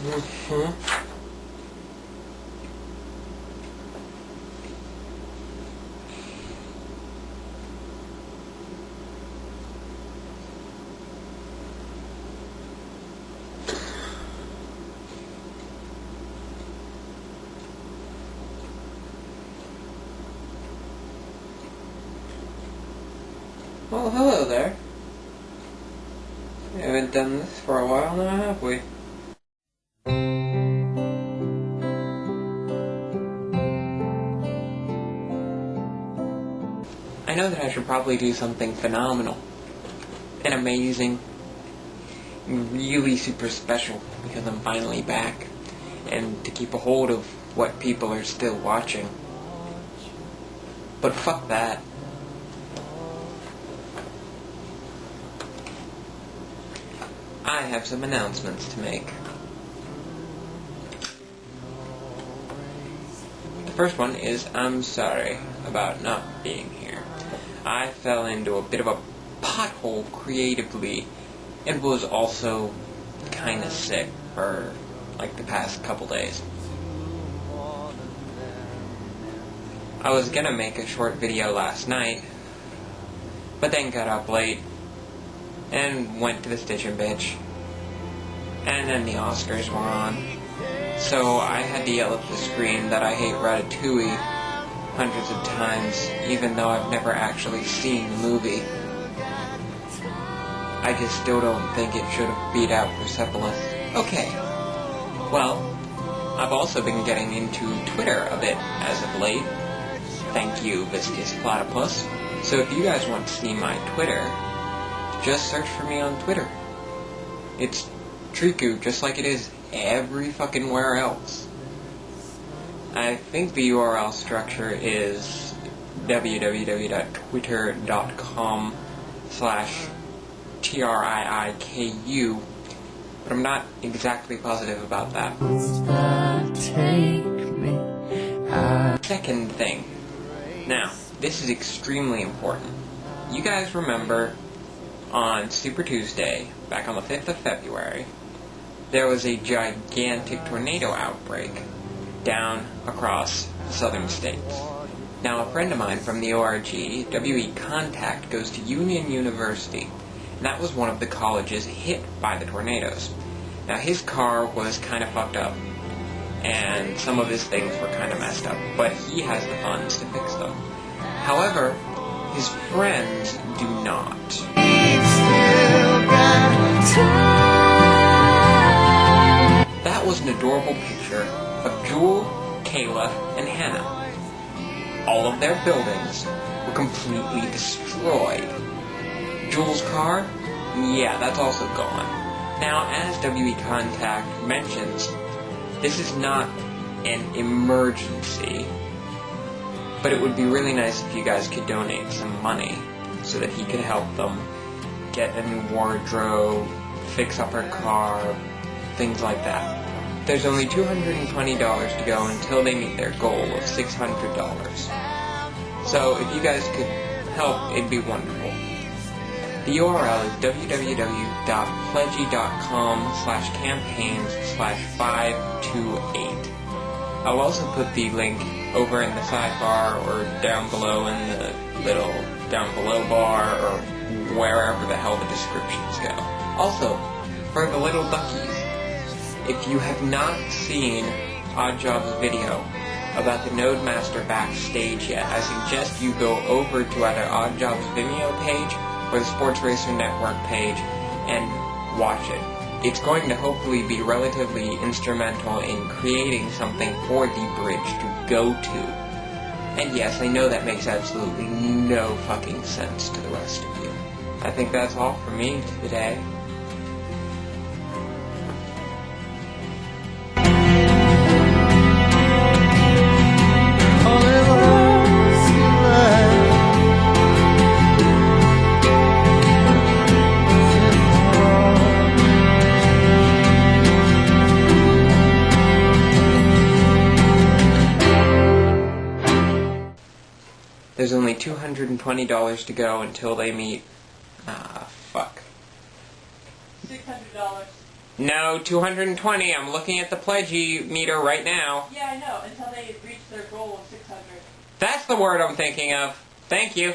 Well, hello there. We haven't done this for a while now, have we? I know that I should probably do something phenomenal and amazing and really super special because I'm finally back, and to keep a hold of what people are still watching. But fuck that. I have some announcements to make. The first one is I'm sorry about not being here. I fell into a bit of a pothole creatively and was also kinda sick for like the past couple days. I was gonna make a short video last night, but then got up late and went to the Stitch and Bitch, and then the Oscars were on, so I had to yell at the screen that I hate Ratatouille hundreds of times, even though I've never actually seen the movie. I just still don't think it should have beat out Persepolis. Okay, well, I've also been getting into Twitter a bit as of late. Thank you, Viscous Platypus. So if you guys want to see my Twitter, just search for me on Twitter. It's Triku, just like it is every fucking where else. I think the URL structure is www.twitter.com/TRIIKU, but I'm not exactly positive about that. Second thing. Now, this is extremely important. You guys remember on Super Tuesday, back on the 5th of February, there was a gigantic tornado outbreak down across the southern states. Now, a friend of mine from the ORG, WE Contact, goes to Union University, and that was one of the colleges hit by the tornadoes. Now, his car was kind of fucked up, and some of his things were kind of messed up, but he has the funds to fix them. However, his friends do not. That was an adorable picture of Jewel, Kayla, and Hannah. All of their buildings were completely destroyed. Jewel's car? Yeah, that's also gone. Now, as WE Contact mentions, this is not an emergency, but it would be really nice if you guys could donate some money so that he could help them get a new wardrobe, fix up her car, things like that. There's only $220 to go until they meet their goal of $600. So if you guys could help, it'd be wonderful. The URL is www.pledgy.com/campaigns/528. I'll also put the link over in the sidebar or down below in the little down below bar or wherever the hell the descriptions go. Also, for the little duckies, if you have not seen Oddjob's video about the Nodemaster backstage yet, I suggest you go over to either Oddjob's Vimeo page or the Sports Racer Network page and watch it. It's going to hopefully be relatively instrumental in creating something for the bridge to go to. And yes, I know that makes absolutely no fucking sense to the rest of you. I think that's all for me today. There's only $220 to go until they meet... fuck. $600. No, 220. I'm looking at the pledge meter right now. Yeah, I know, until they reach their goal of 600. That's the word I'm thinking of. Thank you.